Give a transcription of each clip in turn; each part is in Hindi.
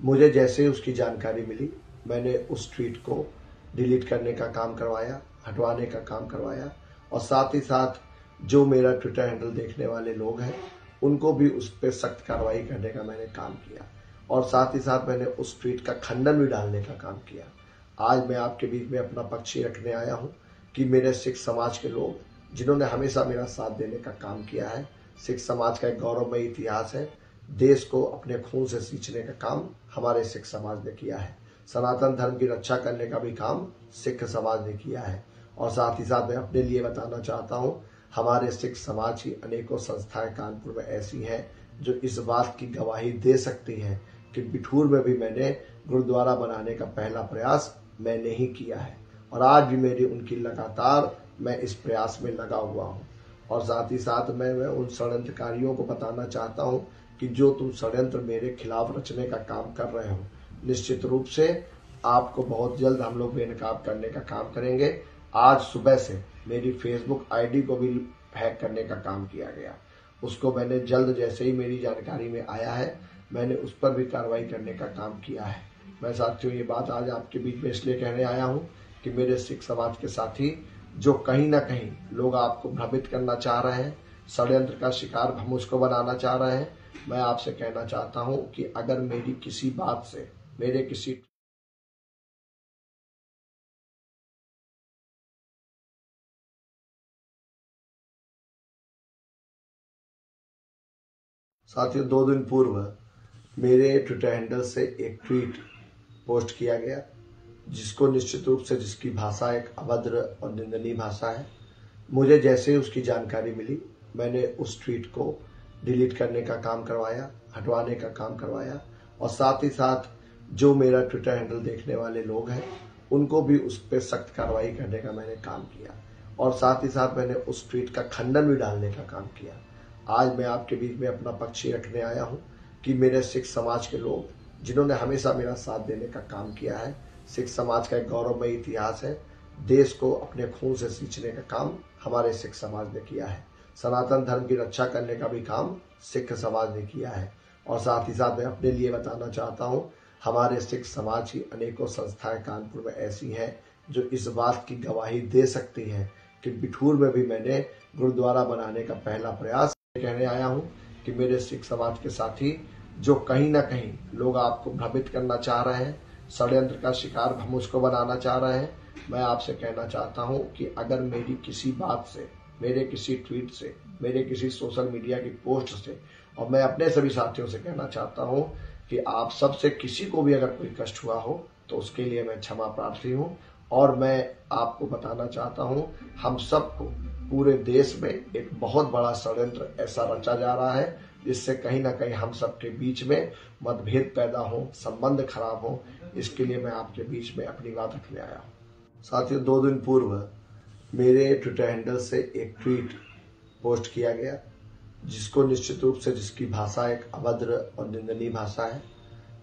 मुझे जैसे ही उसकी जानकारी मिली, मैंने उस ट्वीट को डिलीट करने का काम करवाया, हटवाने का काम करवाया और साथ ही साथ जो मेरा ट्विटर हैंडल देखने वाले लोग हैं उनको भी उस पर सख्त कार्रवाई करने का मैंने काम किया और साथ ही साथ मैंने उस ट्वीट का खंडन भी डालने का काम किया। आज मैं आपके बीच में अपना पक्ष रखने आया हूं कि मेरे सिख समाज के लोग जिन्होंने हमेशा मेरा साथ देने का काम किया है, सिख समाज का एक गौरवमयी इतिहास है। देश को अपने खून से सींचने का काम हमारे सिख समाज ने किया है। सनातन धर्म की रक्षा करने का भी काम सिख समाज ने किया है और साथ ही साथ मैं अपने लिए बताना चाहता हूं, हमारे सिख समाज की अनेकों संस्थाएं कानपुर में ऐसी हैं जो इस बात की गवाही दे सकती हैं कि बिठूर में भी मैंने गुरुद्वारा बनाने का पहला प्रयास मैंने ही किया है और आज भी मेरी उनकी लगातार मैं इस प्रयास में लगा हुआ हूं। और साथ ही साथ मैं उन षड्यंत्रकारियों को बताना चाहता हूं कि जो तुम षड्यंत्र मेरे खिलाफ रचने का काम कर रहे हो, निश्चित रूप से आपको बहुत जल्द हम लोग बेनकाब करने का काम करेंगे। आज सुबह से मेरी फेसबुक आईडी को भी हैक करने का काम किया गया, उसको मैंने जल्द जैसे ही मेरी जानकारी में आया है मैंने उस पर भी कार्रवाई करने का काम किया है। मैं साथियों ये बात आज आपके बीच में इसलिए कहने आया हूं कि मेरे सिख समाज के साथी जो कहीं ना कहीं लोग आपको भ्रमित करना चाह रहे हैं, षड्यंत्र का शिकार मुझको बनाना चाह रहे हैं, मैं आपसे कहना चाहता हूं कि अगर मेरी किसी बात से, मेरे किसी साथियों 2 दिन पूर्व मेरे ट्विटर हैंडल से एक ट्वीट पोस्ट किया गया जिसको निश्चित रूप से जिसकी भाषा एक अभद्र और निंदनीय भाषा है। मुझे जैसे ही उसकी जानकारी मिली, मैंने उस ट्वीट को डिलीट करने का काम करवाया, हटवाने का काम करवाया और साथ ही साथ जो मेरा ट्विटर हैंडल देखने वाले लोग हैं उनको भी उस पर सख्त कार्रवाई करने का मैंने काम किया और साथ ही साथ मैंने उस ट्वीट का खंडन भी डालने का काम किया। आज मैं आपके बीच में अपना पक्ष रखने आया हूं कि मेरे सिख समाज के लोग जिन्होंने हमेशा मेरा साथ देने का काम किया है, सिख समाज का एक गौरवमयी इतिहास है। देश को अपने खून से सींचने का काम हमारे सिख समाज ने किया है। सनातन धर्म की रक्षा करने का भी काम सिख समाज ने किया है और साथ ही साथ मैं अपने लिए बताना चाहता हूं, हमारे सिख समाज की अनेकों संस्थाएं कानपुर में ऐसी हैं जो इस बात की गवाही दे सकती हैं कि बिठूर में भी मैंने गुरुद्वारा बनाने का पहला प्रयास कहने आया हूं कि मेरे सिख समाज के साथी जो कहीं ना कहीं लोग आपको भ्रमित करना चाह रहे हैं, षड्यंत्र का शिकार मुझको बनाना चाह रहे हैं, मैं आपसे कहना चाहता हूं कि अगर मेरी किसी बात से, मेरे किसी ट्वीट से, मेरे किसी सोशल मीडिया की पोस्ट से और मैं अपने सभी साथियों से कहना चाहता हूं कि आप सबसे किसी को भी अगर कोई कष्ट हुआ हो तो उसके लिए मैं क्षमा प्रार्थी हूं और मैं आपको बताना चाहता हूं, हम सबको पूरे देश में एक बहुत बड़ा षड्यंत्र ऐसा रचा जा रहा है जिससे कहीं ना कहीं हम सबके बीच में मतभेद पैदा हो, संबंध खराब हो। इसके लिए मैं आपके बीच में अपनी बात रखने आया हूं। साथियों 2 दिन पूर्व मेरे ट्विटर हैंडल से एक ट्वीट पोस्ट किया गया जिसको निश्चित रूप से जिसकी भाषा एक अभद्र और निंदनीय भाषा है।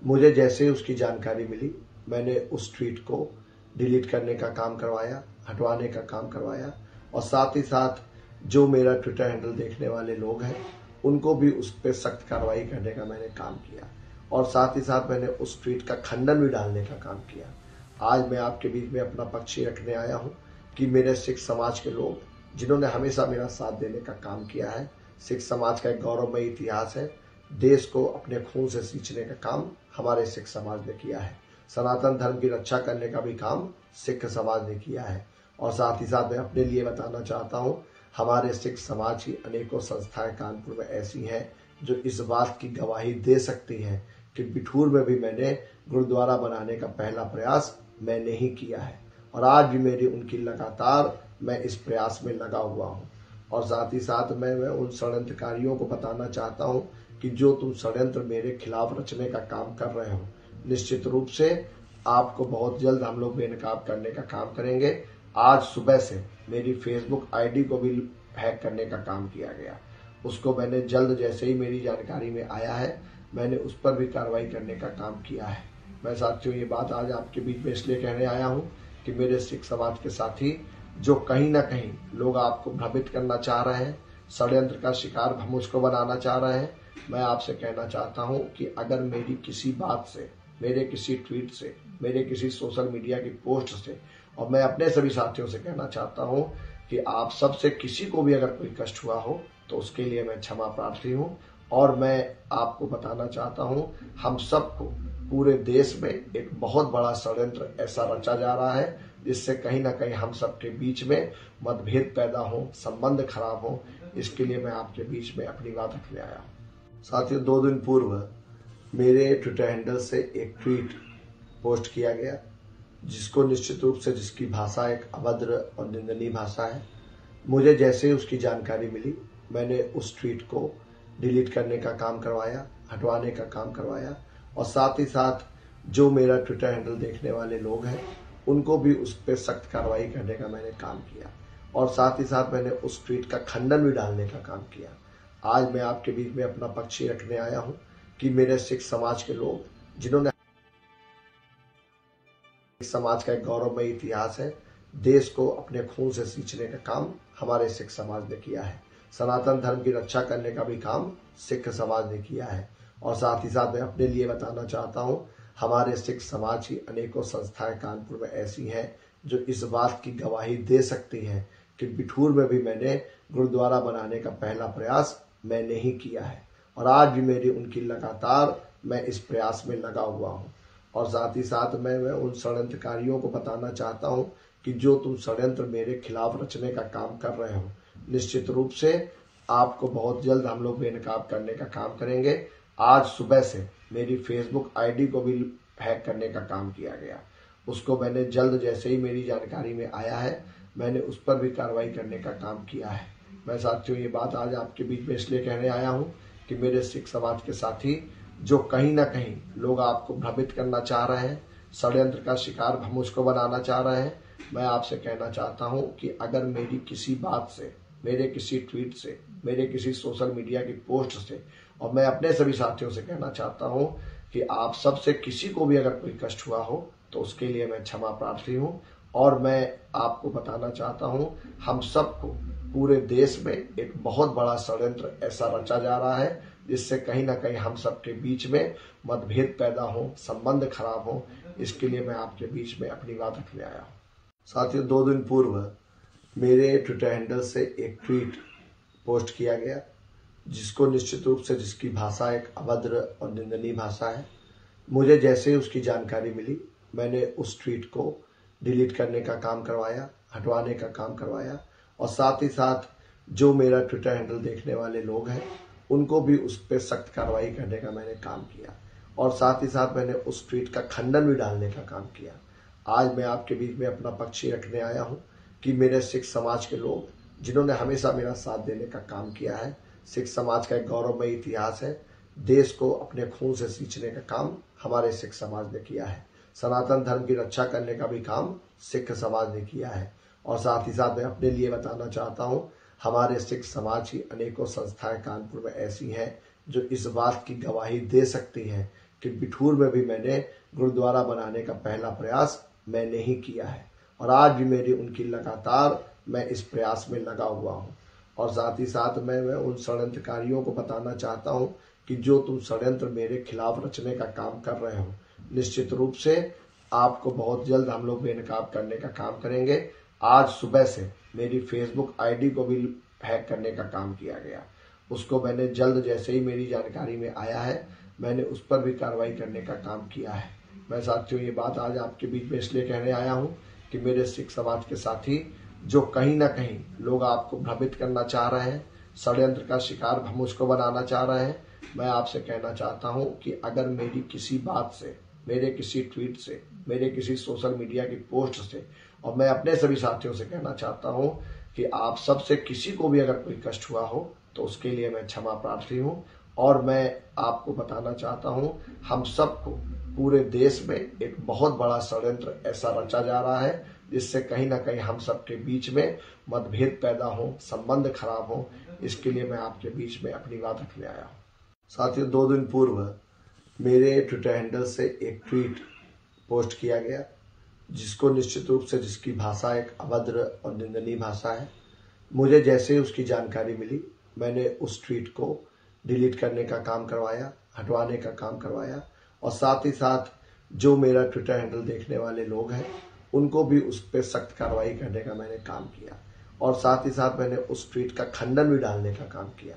मुझे जैसे ही उसकी जानकारी मिली, मैंने उस ट्वीट को डिलीट करने का काम करवाया, हटवाने का काम करवाया और साथ ही साथ जो मेरा ट्विटर हैंडल देखने वाले लोग हैं उनको भी उस पर सख्त कार्रवाई करने का मैंने काम किया और साथ ही साथ मैंने उस ट्वीट का खंडन भी डालने का काम किया। आज मैं आपके बीच में अपना पक्ष रखने आया हूं कि मेरे सिख समाज के लोग जिन्होंने हमेशा मेरा साथ देने का काम किया है, सिख समाज का एक गौरवमयी इतिहास है। देश को अपने खून से सींचने का काम हमारे सिख समाज ने किया है। सनातन धर्म की रक्षा करने का भी काम सिख समाज ने किया है और साथ ही साथ मैं अपने लिए बताना चाहता हूं, हमारे सिख समाज की अनेकों संस्थाएं कानपुर में ऐसी हैं जो इस बात की गवाही दे सकती हैं कि बिठूर में भी मैंने गुरुद्वारा बनाने का पहला प्रयास मैंने ही किया है और आज भी मेरी उनकी लगातार मैं इस प्रयास में लगा हुआ हूं और साथ ही साथ मैं उन षड्यंत्रकारियों को बताना चाहता हूं कि जो तुम षड्यंत्र मेरे खिलाफ रचने का काम कर रहे हो, निश्चित रूप से आपको बहुत जल्द हम लोग बेनकाब करने का काम करेंगे। आज सुबह से मेरी फेसबुक आईडी को भी हैक करने का काम किया गया, उसको मैंने जल्द जैसे ही मेरी जानकारी में आया है मैंने उस पर भी कार्रवाई करने का काम किया है। मैं साथियों ये बात आज आपके बीच में इसलिए कहने आया हूं कि मेरे सिख समाज के साथी जो कहीं ना कहीं लोग आपको भ्रमित करना चाह रहे हैं, षड्यंत्र का शिकार मुझको बनाना चाह रहे हैं, मैं आपसे कहना चाहता हूं कि अगर मेरी किसी बात से, मेरे किसी ट्वीट से, मेरे किसी सोशल मीडिया की पोस्ट से, और मैं अपने सभी साथियों से कहना चाहता हूं कि आप सबसे किसी को भी अगर कोई कष्ट हुआ हो तो उसके लिए मैं क्षमा प्रार्थी हूं। और मैं आपको बताना चाहता हूं, हम सबको पूरे देश में एक बहुत बड़ा षड्यंत्र ऐसा रचा जा रहा है जिससे कहीं ना कहीं हम सबके बीच में मतभेद पैदा हो, संबंध खराब हो। इसके लिए मैं आपके बीच में अपनी बात रखने आया हूं। साथियों, 2 दिन पूर्व मेरे ट्विटर हैंडल से एक ट्वीट पोस्ट किया गया जिसको निश्चित रूप से, जिसकी भाषा एक अभद्र और निंदनीय भाषा है। मुझे जैसे ही उसकी जानकारी मिली, मैंने उस ट्वीट को डिलीट करने का काम करवाया, हटवाने का काम करवाया, और साथ ही साथ जो मेरा ट्विटर हैंडल देखने वाले लोग हैं उनको भी उस पर सख्त कार्रवाई करने का मैंने काम किया, और साथ ही साथ मैंने उस ट्वीट का खंडन भी डालने का काम किया। आज मैं आपके बीच में अपना पक्ष ही रखने आया हूं कि मेरे सिख समाज के लोग, जिन्होंने समाज का एक गौरवमय इतिहास है, देश को अपने खून से सींचने का काम हमारे सिख समाज ने किया है। सनातन धर्म की रक्षा करने का भी काम सिख समाज ने किया है। और साथ ही साथ मैं अपने लिए बताना चाहता हूं, हमारे सिख समाज की अनेकों संस्थाएं कानपुर में ऐसी हैं जो इस बात की गवाही दे सकती हैं कि बिठूर में भी मैंने गुरुद्वारा बनाने का पहला प्रयास मैंने ही किया है, और आज भी मेरी उनकी लगातार मैं इस प्रयास में लगा हुआ हूं। और साथ ही साथ मैं उन षड्यंत्रकारियों को बताना चाहता हूं कि जो तुम षड्यंत्र मेरे खिलाफ रचने का काम कर रहे हो, निश्चित रूप से आपको बहुत जल्द हम लोग बेनकाब करने का काम करेंगे। आज सुबह से मेरी फेसबुक आईडी को भी हैक करने का काम किया गया। उसको मैंने जल्द, जैसे ही मेरी जानकारी में आया है, मैंने उस पर भी कार्रवाई करने का काम किया है। मैं साथियों ये बात आज आपके बीच में इसलिए कहने आया हूँ कि मेरे सिख समाज के साथी जो कहीं ना कहीं लोग आपको भ्रमित करना चाह रहे हैं, षड्यंत्र का शिकार मुझको बनाना चाह रहे हैं, मैं आपसे कहना चाहता हूं कि अगर मेरी किसी बात से, मेरे किसी ट्वीट से, मेरे किसी सोशल मीडिया की पोस्ट से, और मैं अपने सभी साथियों से कहना चाहता हूं कि आप सबसे किसी को भी अगर कोई कष्ट हुआ हो तो उसके लिए मैं क्षमा प्रार्थी हूं। और मैं आपको बताना चाहता हूं, हम सबको पूरे देश में एक बहुत बड़ा षड्यंत्र ऐसा रचा जा रहा है जिससे कहीं ना कहीं हम सबके बीच में मतभेद पैदा हो, संबंध खराब हो। इसके लिए मैं आपके बीच में अपनी बात रखने आया हूं। साथियों, 2 दिन पूर्व मेरे ट्विटर हैंडल से एक ट्वीट पोस्ट किया गया जिसको निश्चित रूप से, जिसकी भाषा एक अभद्र और निंदनीय भाषा है। मुझे जैसे ही उसकी जानकारी मिली, मैंने उस ट्वीट को डिलीट करने का काम करवाया, हटवाने का काम करवाया, और साथ ही साथ जो मेरा ट्विटर हैंडल देखने वाले लोग हैं उनको भी उस पर सख्त कार्रवाई करने का मैंने काम किया, और साथ ही साथ मैंने उस ट्वीट का खंडन भी डालने का काम किया। आज मैं आपके बीच में अपना पक्ष ही रखने आया हूं कि मेरे सिख समाज के लोग, जिन्होंने हमेशा मेरा साथ देने का काम किया है, सिख समाज का एक गौरवमय इतिहास है, देश को अपने खून से सींचने का काम हमारे सिख समाज ने किया है। सनातन धर्म की रक्षा करने का भी काम सिख समाज ने किया है। और साथ ही साथ मैं अपने लिए बताना चाहता हूं, हमारे सिख समाज की अनेकों संस्थाएं कानपुर में ऐसी हैं जो इस बात की गवाही दे सकती हैं कि बिठूर में भी मैंने गुरुद्वारा बनाने का पहला प्रयास मैंने ही किया है, और आज भी मेरी उनकी लगातार मैं इस प्रयास में लगा हुआ हूं। और साथ ही साथ मैं उन षड्यंत्रकारियों को बताना चाहता हूं कि जो तुम षड्यंत्र मेरे खिलाफ रचने का काम कर रहे हो, निश्चित रूप से आपको बहुत जल्द हम लोग बेनकाब करने का काम करेंगे। आज सुबह से मेरी फेसबुक आईडी को भी हैक करने का काम किया गया। उसको मैंने जल्द, जैसे ही मेरी जानकारी में आया है, मैंने उस पर भी कार्रवाई करने का काम किया है। मैं साथियों ये बात आज आपके बीच में इसलिए कहने आया हूं कि मेरे सिख समाज के साथी जो कहीं ना कहीं लोग आपको भ्रमित करना चाह रहे हैं, षड्यंत्र का शिकार मुझको बनाना चाह रहे हैं, मैं आपसे कहना चाहता हूं कि अगर मेरी किसी बात से, मेरे किसी ट्वीट से, मेरे किसी सोशल मीडिया की पोस्ट से, और मैं अपने सभी साथियों से कहना चाहता हूं कि आप सबसे किसी को भी अगर कोई कष्ट हुआ हो तो उसके लिए मैं क्षमा प्रार्थी हूं। और मैं आपको बताना चाहता हूं, हम सबको पूरे देश में एक बहुत बड़ा षड्यंत्र ऐसा रचा जा रहा है जिससे कहीं ना कहीं हम सबके बीच में मतभेद पैदा हो, संबंध खराब हो। इसके लिए मैं आपके बीच में अपनी बात रखने आया हूं। साथियों, 2 दिन पूर्व मेरे ट्विटर हैंडल से एक ट्वीट पोस्ट किया गया जिसको निश्चित रूप से, जिसकी भाषा एक अभद्र और निंदनीय भाषा है। मुझे जैसे ही उसकी जानकारी मिली, मैंने उस ट्वीट को डिलीट करने का काम करवाया, हटवाने का काम करवाया, और साथ ही साथ जो मेरा ट्विटर हैंडल देखने वाले लोग हैं उनको भी उस पर सख्त कार्रवाई करने का मैंने काम किया और साथ ही साथ मैंने उस ट्वीट का खंडन भी डालने का काम किया।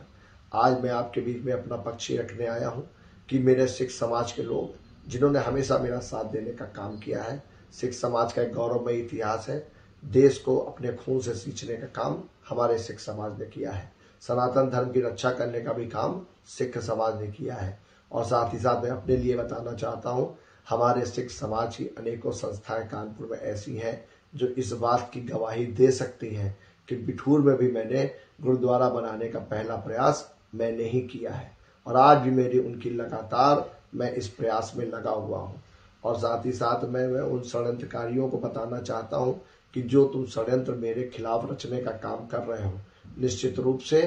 आज मैं आपके बीच में अपना पक्ष ही रखने आया हूं कि मेरे सिख समाज के लोग जिन्होंने हमेशा मेरा साथ देने का काम किया है, सिख समाज का एक गौरवमयी इतिहास है। देश को अपने खून से सींचने का काम हमारे सिख समाज ने किया है। सनातन धर्म की रक्षा करने का भी काम सिख समाज ने किया है। और साथ ही साथ मैं अपने लिए बताना चाहता हूं, हमारे सिख समाज की अनेकों संस्थाएं कानपुर में ऐसी हैं जो इस बात की गवाही दे सकती हैं कि बिठूर में भी मैंने गुरुद्वारा बनाने का पहला प्रयास मैंने ही किया है और आज भी मेरी उनकी लगातार मैं इस प्रयास में लगा हुआ हूं। और साथ ही साथ मैं उन षड्यंत्रकारियों को बताना चाहता हूं कि जो तुम षड्यंत्र मेरे खिलाफ रचने का काम कर रहे हो, निश्चित रूप से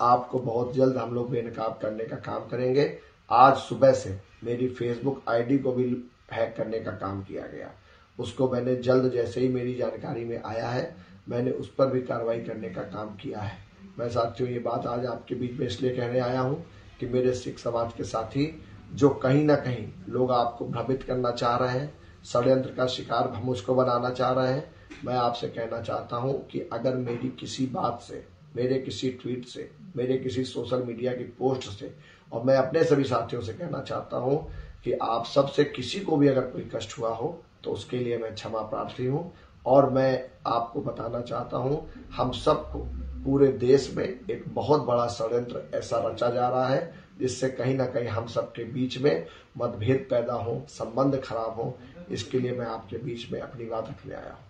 आपको बहुत जल्द हम लोग बेनकाब करने का काम करेंगे। आज सुबह से मेरी फेसबुक आईडी को भी हैक करने का काम किया गया। उसको मैंने जल्द जैसे ही मेरी जानकारी में आया है मैंने उस पर भी कार्रवाई करने का काम किया है। मैं साथियों ये बात आज आपके बीच में इसलिए कहने आया हूं कि मेरे सिख समाज के साथी जो कहीं ना कहीं लोग आपको भ्रमित करना चाह रहे हैं, षड्यंत्र का शिकार मुझको बनाना चाह रहे हैं, मैं आपसे कहना चाहता हूं कि अगर मेरी किसी बात से, मेरे किसी ट्वीट से, मेरे किसी सोशल मीडिया की पोस्ट से, और मैं अपने सभी साथियों से कहना चाहता हूं कि आप सबसे किसी को भी अगर कोई कष्ट हुआ हो तो उसके लिए मैं क्षमा प्रार्थी हूं। और मैं आपको बताना चाहता हूं, हम सबको पूरे देश में एक बहुत बड़ा षड्यंत्र ऐसा रचा जा रहा है जिससे कहीं ना कहीं हम सबके बीच में मतभेद पैदा हो, संबंध खराब हो। इसके लिए मैं आपके बीच में अपनी बात रखने आया हूं।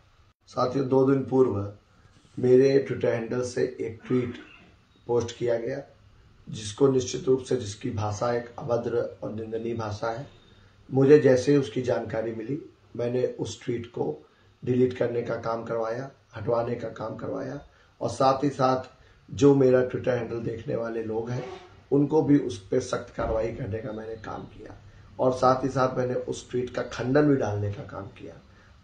साथियों, 2 दिन पूर्व मेरे ट्विटर हैंडल से एक ट्वीट पोस्ट किया गया जिसको निश्चित रूप से, जिसकी भाषा एक अभद्र और निंदनीय भाषा है। मुझे जैसे ही उसकी जानकारी मिली मैंने उस ट्वीट को डिलीट करने का काम करवाया, हटवाने का काम करवाया और साथ ही साथ जो मेरा ट्विटर हैंडल देखने वाले लोग हैं उनको भी उस पर सख्त कार्रवाई करने का मैंने काम किया और साथ ही साथ मैंने उस ट्वीट का खंडन भी डालने का काम किया।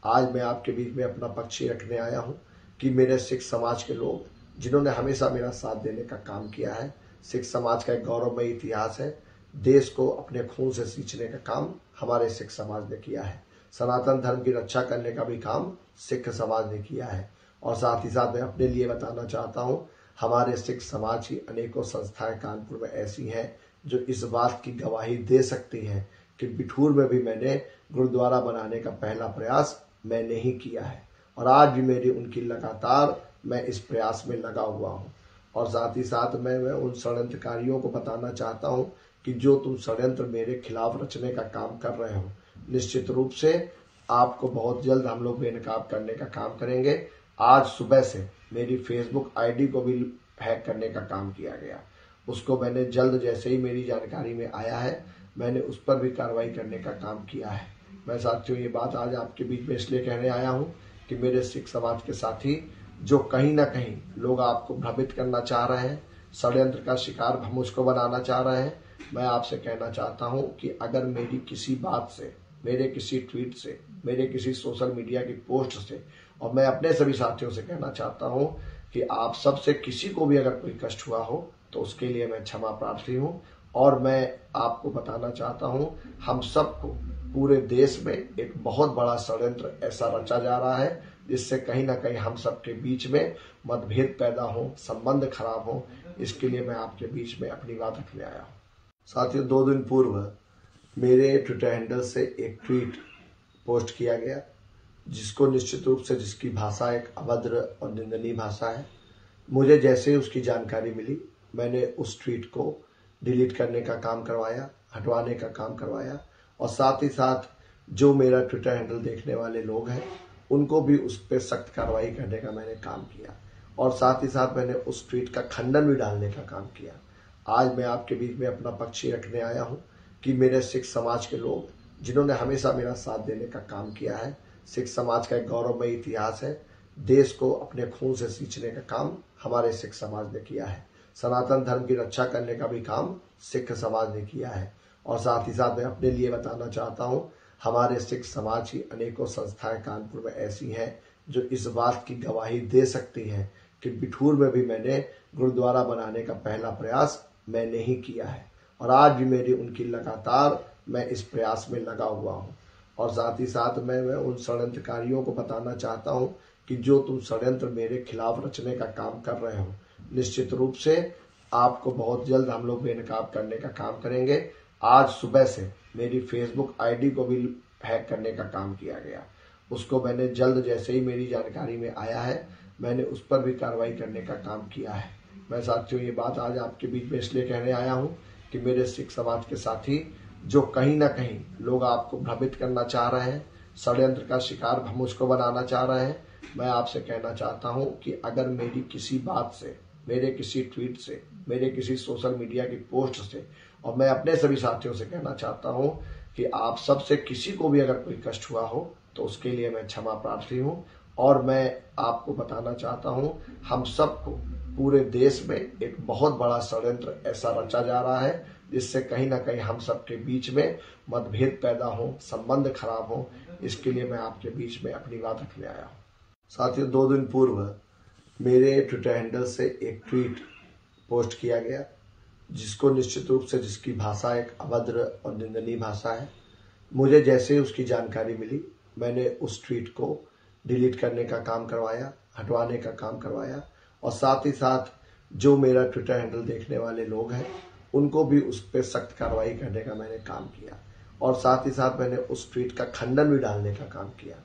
आज मैं आपके बीच में अपना पक्ष ही रखने आया हूं कि मेरे सिख समाज के लोग जिन्होंने हमेशा मेरा साथ देने का काम किया है, सिख समाज का एक गौरवमयी इतिहास है। देश को अपने खून से सींचने का काम हमारे सिख समाज ने किया है। सनातन धर्म की रक्षा करने का भी काम सिख समाज ने किया है। और साथ ही साथ मैं अपने लिए बताना चाहता हूं, हमारे सिख समाज की अनेकों संस्थाएं कानपुर में ऐसी हैं जो इस बात की गवाही दे सकती हैं कि बिठूर में भी मैंने गुरुद्वारा बनाने का पहला प्रयास मैंने ही किया है और आज भी मेरी उनकी लगातार मैं इस प्रयास में लगा हुआ हूं। और साथ ही साथ मैं उन षड्यंत्रकारियों को बताना चाहता हूं कि जो तुम षड्यंत्र मेरे खिलाफ रचने का काम कर रहे हो, निश्चित रूप से आपको बहुत जल्द हम लोग बेनकाब करने का काम करेंगे। आज सुबह से मेरी फेसबुक आईडी को भी हैक करने का काम किया गया। उसको मैंने जल्द जैसे ही मेरी जानकारी में आया है मैंने उस पर भी कार्रवाई करने का काम किया है। मैं साथियों ये बात आज आपके बीच में इसलिए कहने आया हूं कि मेरे सिख समाज के साथी जो कहीं ना कहीं लोग आपको भ्रमित करना चाह रहे हैं, षड्यंत्र का शिकार मुझको बनाना चाह रहे हैं, मैं आपसे कहना चाहता हूं कि अगर मेरी किसी बात से, मेरे किसी ट्वीट से, मेरे किसी सोशल मीडिया की पोस्ट से, और मैं अपने सभी साथियों से कहना चाहता हूं कि आप सबसे किसी को भी अगर कोई कष्ट हुआ हो तो उसके लिए मैं क्षमा प्रार्थी हूं। और मैं आपको बताना चाहता हूं, हम सबको पूरे देश में एक बहुत बड़ा षड्यंत्र ऐसा रचा जा रहा है जिससे कहीं ना कहीं हम सबके बीच में मतभेद पैदा हो, संबंध खराब हो। इसके लिए मैं आपके बीच में अपनी बात रखने आया हूं। साथियों, 2 दिन पूर्व मेरे ट्विटर हैंडल से एक ट्वीट पोस्ट किया गया जिसको निश्चित रूप से, जिसकी भाषा एक अभद्र और निंदनीय भाषा है। मुझे जैसे ही उसकी जानकारी मिली मैंने उस ट्वीट को डिलीट करने का काम करवाया, हटवाने का काम करवाया और साथ ही साथ जो मेरा ट्विटर हैंडल देखने वाले लोग हैं उनको भी उस पर सख्त कार्रवाई करने का मैंने काम किया और साथ ही साथ मैंने उस ट्वीट का खंडन भी डालने का काम किया। आज मैं आपके बीच में अपना पक्ष ही रखने आया हूं कि मेरे सिख समाज के लोग जिन्होंने हमेशा मेरा साथ देने का काम किया है, सिख समाज का एक गौरवमयी इतिहास है। देश को अपने खून से सींचने का काम हमारे सिख समाज ने किया है। सनातन धर्म की रक्षा करने का भी काम सिख समाज ने किया है। और साथ ही साथ मैं अपने लिए बताना चाहता हूं, हमारे सिख समाज की अनेकों संस्थाएं कानपुर में ऐसी हैं जो इस बात की गवाही दे सकती हैं कि बिठूर में भी मैंने गुरुद्वारा बनाने का पहला प्रयास मैंने ही किया है और आज भी मेरी उनकी लगातार मैं इस प्रयास में लगा हुआ हूं। और साथ ही साथ मैं उन षड्यंत्रकारियों को बताना चाहता हूं कि जो तुम षड्यंत्र मेरे खिलाफ रचने का काम कर रहे हो, निश्चित रूप से आपको बहुत जल्द हम लोग बेनकाब करने का काम करेंगे। आज सुबह से मेरी फेसबुक आईडी को भी हैक करने का काम किया गया। उसको मैंने जल्द जैसे ही मेरी जानकारी में आया है, मैंने उस पर भी कार्रवाई करने का काम किया है। मैं साथियों ये बात आज आपके बीच में इसलिए कहने आया हूं कि मेरे सिख समाज के साथी जो कहीं ना कहीं लोग आपको भ्रमित करना चाह रहे हैं, षड्यंत्र का शिकार मुझको बनाना चाह रहे हैं, मैं आपसे कहना चाहता हूं कि अगर मेरी किसी बात से, मेरे किसी ट्वीट से, मेरे किसी सोशल मीडिया की पोस्ट से, और मैं अपने सभी साथियों से कहना चाहता हूं कि आप सबसे किसी को भी अगर कोई कष्ट हुआ हो तो उसके लिए मैं क्षमा प्रार्थी हूं। और मैं आपको बताना चाहता हूं, हम सबको पूरे देश में एक बहुत बड़ा षड्यंत्र ऐसा रचा जा रहा है जिससे कहीं ना कहीं हम सबके बीच में मतभेद पैदा हो, संबंध खराब हो। इसके लिए मैं आपके बीच में अपनी बात रखने आया हूं। साथियों, 2 दिन पूर्व मेरे ट्विटर हैंडल से एक ट्वीट पोस्ट किया गया जिसको निश्चित रूप से, जिसकी भाषा एक अभद्र और निंदनीय भाषा है। मुझे जैसे ही उसकी जानकारी मिली, मैंने उस ट्वीट को डिलीट करने का काम करवाया, हटवाने का काम करवाया, और साथ ही साथ जो मेरा ट्विटर हैंडल देखने वाले लोग हैं उनको भी उस पर सख्त कार्रवाई करने का मैंने काम किया, और साथ ही साथ मैंने उस ट्वीट का खंडन भी डालने का काम किया।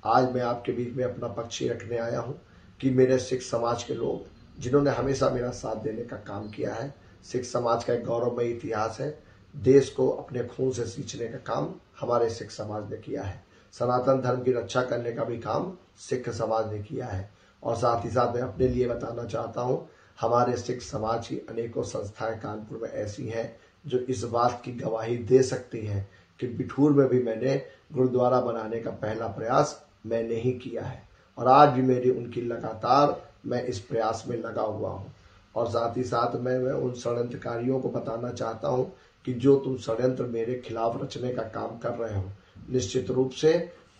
आज मैं आपके बीच में अपना पक्ष रखने आया हूं कि मेरे सिख समाज के लोग, जिन्होंने हमेशा मेरा साथ देने का काम किया है, सिख समाज का एक गौरवमयी इतिहास है। देश को अपने खून से सींचने का काम हमारे सिख समाज ने किया है। सनातन धर्म की रक्षा करने का भी काम सिख समाज ने किया है। और साथ ही साथ मैं अपने लिए बताना चाहता हूं, हमारे सिख समाज की अनेकों संस्थाएं कानपुर में ऐसी हैं जो इस बात की गवाही दे सकती हैं कि बिठूर में भी मैंने गुरुद्वारा बनाने का पहला प्रयास मैंने ही किया है, और आज भी मेरी उनकी लगातार मैं इस प्रयास में लगा हुआ हूं। और साथ ही साथ मैं उन षड्यंत्रकारियों को बताना चाहता हूं कि जो तुम षड्यंत्र मेरे खिलाफ रचने का काम कर रहे हो, निश्चित रूप से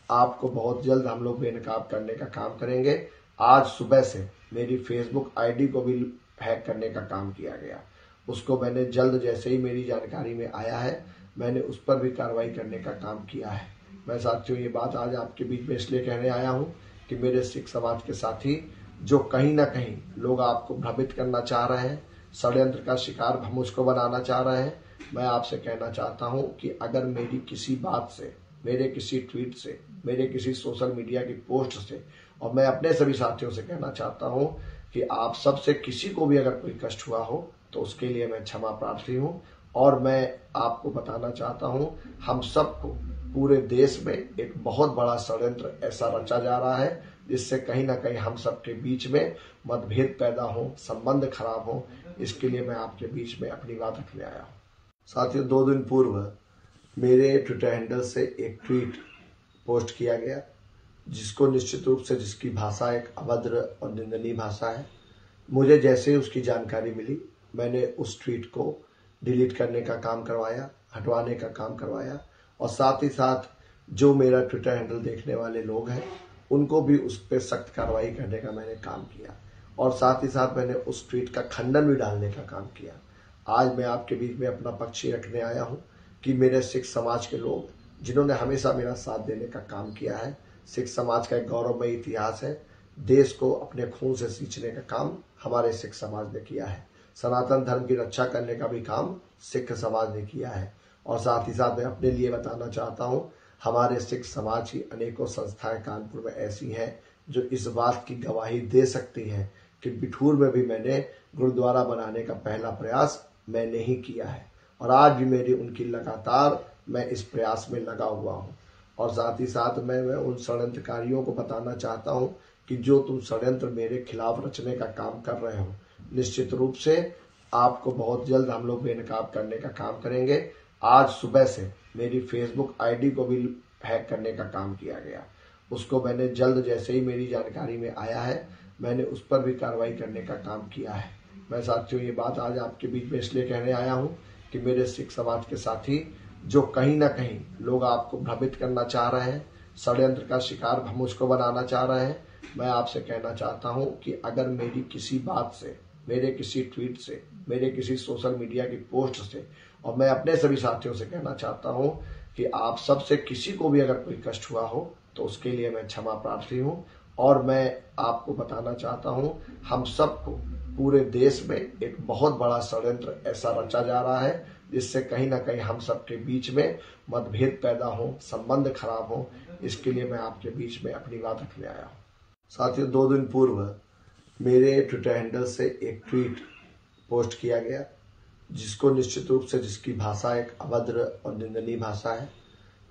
आपको बहुत जल्द हम लोग बेनकाब करने का काम करेंगे। आज सुबह से मेरी फेसबुक आईडी को भी हैक करने का काम किया गया। उसको मैंने जल्द जैसे ही मेरी जानकारी में आया है, मैंने उस पर भी कार्रवाई करने का काम किया है। मैं साथियों ये बात आज आपके बीच में इसलिए कहने आया हूं कि मेरे सिख समाज के साथी जो कहीं ना कहीं लोग आपको भ्रमित करना चाह रहे हैं, षड्यंत्र का शिकार मुझको बनाना चाह रहे हैं, मैं आपसे कहना चाहता हूं कि अगर मेरी किसी बात से, मेरे किसी ट्वीट से, मेरे किसी सोशल मीडिया की पोस्ट से, और मैं अपने सभी साथियों से कहना चाहता हूं कि आप सबसे किसी को भी अगर कोई कष्ट हुआ हो तो उसके लिए मैं क्षमा प्रार्थी हूं। और मैं आपको बताना चाहता हूं, हम सबको पूरे देश में एक बहुत बड़ा षड्यंत्र ऐसा रचा जा रहा है जिससे कहीं ना कहीं हम सबके बीच में मतभेद पैदा हो, संबंध खराब हो। इसके लिए मैं आपके बीच में अपनी बात रखने आया हूं। साथियों, 2 दिन पूर्व मेरे ट्विटर हैंडल से एक ट्वीट पोस्ट किया गया जिसको निश्चित रूप से, जिसकी भाषा एक अभद्र और निंदनीय भाषा है। मुझे जैसे ही उसकी जानकारी मिली, मैंने उस ट्वीट को डिलीट करने का काम करवाया, हटवाने का काम करवाया, और साथ ही साथ जो मेरा ट्विटर हैंडल देखने वाले लोग हैं उनको भी उस पर सख्त कार्रवाई करने का मैंने काम किया, और साथ ही साथ मैंने उस ट्वीट का खंडन भी डालने का काम किया। आज मैं आपके बीच में अपना पक्ष रखने आया हूं कि मेरे सिख समाज के लोग, जिन्होंने हमेशा मेरा साथ देने का काम किया है, सिख समाज का एक गौरवमयी इतिहास है। देश को अपने खून से सींचने का काम हमारे सिख समाज ने किया है। सनातन धर्म की रक्षा करने का भी काम सिख समाज ने किया है। और साथ ही साथ मैं अपने लिए बताना चाहता हूं, हमारे सिख समाज की अनेकों संस्थाएं कानपुर में ऐसी हैं जो इस बात की गवाही दे सकती हैं कि बिठूर में भी मैंने गुरुद्वारा बनाने का पहला प्रयास मैंने ही किया है, और आज भी मेरी उनकी लगातार मैं इस प्रयास में लगा हुआ हूं। और साथ ही साथ मैं उन षड्यंत्रकारियों को बताना चाहता हूं कि जो तुम षड्यंत्र मेरे खिलाफ रचने का काम कर रहे हो, निश्चित रूप से आपको बहुत जल्द हम लोग बेनकाब करने का काम करेंगे। आज सुबह से मेरी फेसबुक आईडी को भी हैक करने का काम किया गया। उसको मैंने जल्द जैसे ही मेरी जानकारी में आया है, मैंने उस पर भी कार्रवाई करने का काम किया है। मैं साथियों ये बात आज आपके बीच में इसलिए कहने आया हूं कि मेरे सिख समाज के साथी जो कहीं ना कहीं लोग आपको भ्रमित करना चाह रहे हैं, षड्यंत्र का शिकार मुझको बनाना चाह रहे हैं, मैं आपसे कहना चाहता हूं कि अगर मेरी किसी बात से, मेरे किसी ट्वीट से, मेरे किसी सोशल मीडिया की पोस्ट से, और मैं अपने सभी साथियों से कहना चाहता हूं कि आप सबसे किसी को भी अगर कोई कष्ट हुआ हो तो उसके लिए मैं क्षमा प्रार्थी हूँ। और मैं आपको बताना चाहता हूँ, हम सबको पूरे देश में एक बहुत बड़ा षड्यंत्र ऐसा रचा जा रहा है जिससे कहीं ना कहीं हम सबके बीच में मतभेद पैदा हो, संबंध खराब हो। इसके लिए मैं आपके बीच में अपनी बात रखने आया हूँ। साथियों, 2 दिन पूर्व मेरे ट्विटर हैंडल से एक ट्वीट पोस्ट किया गया जिसको निश्चित रूप से जिसकी भाषा एक अभद्र और निंदनीय भाषा है।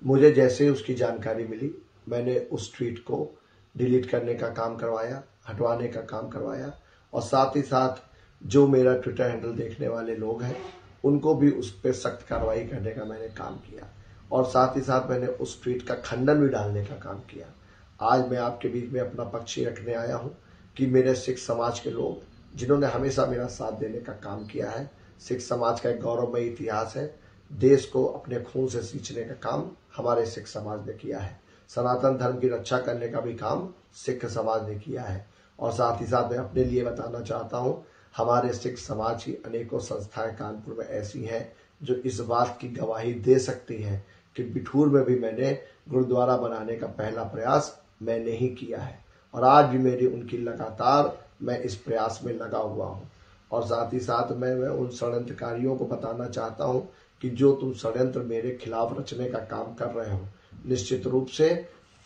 मुझे जैसे ही उसकी जानकारी मिली, मैंने उस ट्वीट को डिलीट करने का काम करवाया, हटवाने का काम करवाया और साथ ही साथ जो मेरा ट्विटर हैंडल देखने वाले लोग हैं उनको भी उस पर सख्त कार्रवाई करने का मैंने काम किया और साथ ही साथ मैंने उस ट्वीट का खंडन भी डालने का काम किया। आज मैं आपके बीच में अपना पक्ष ही रखने आया हूं कि मेरे सिख समाज के लोग जिन्होंने हमेशा मेरा साथ देने का काम किया है, सिख समाज का एक गौरवमयी इतिहास है। देश को अपने खून से सींचने का काम हमारे सिख समाज ने किया है। सनातन धर्म की रक्षा करने का भी काम सिख समाज ने किया है। और साथ ही साथ मैं अपने लिए बताना चाहता हूँ, हमारे सिख समाज की अनेकों संस्थाएं कानपुर में ऐसी हैं जो इस बात की गवाही दे सकती हैं कि बिठूर में भी मैंने गुरुद्वारा बनाने का पहला प्रयास मैंने ही किया है और आज भी मेरी उनकी लगातार मैं इस प्रयास में लगा हुआ हूँ। और साथ ही साथ मैं उन षड्यंत्रकारियों को बताना चाहता हूँ कि जो तुम षड्यंत्र मेरे खिलाफ रचने का काम कर रहे हो, निश्चित रूप से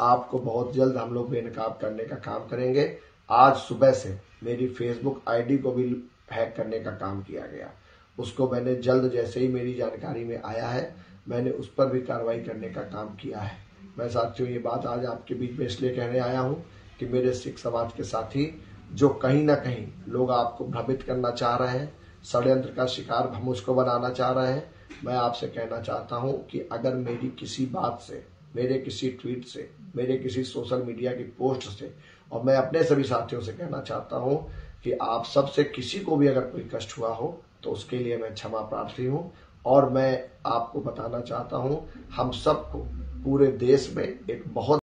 आपको बहुत जल्द हम लोग बेनकाब करने का काम करेंगे। आज सुबह से मेरी फेसबुक आईडी को भी हैक करने का काम किया गया। उसको मैंने जल्द जैसे ही मेरी जानकारी में आया है, मैंने उस पर भी कार्रवाई करने का काम किया है। मैं साथियों ये बात आज आपके बीच में इसलिए कहने आया हूँ कि मेरे सिख समाज के साथी जो कहीं ना कहीं लोग आपको भ्रमित करना चाह रहे हैं, षड्यंत्र का शिकार मुझको बनाना चाह रहे हैं, मैं आपसे कहना चाहता हूं कि अगर मेरी किसी बात से, मेरे किसी ट्वीट से, मेरे किसी सोशल मीडिया की पोस्ट से, और मैं अपने सभी साथियों से कहना चाहता हूं कि आप सबसे किसी को भी अगर कोई कष्ट हुआ हो तो उसके लिए मैं क्षमा प्रार्थी हूं। और मैं आपको बताना चाहता हूं, हम सबको पूरे देश में एक बहुत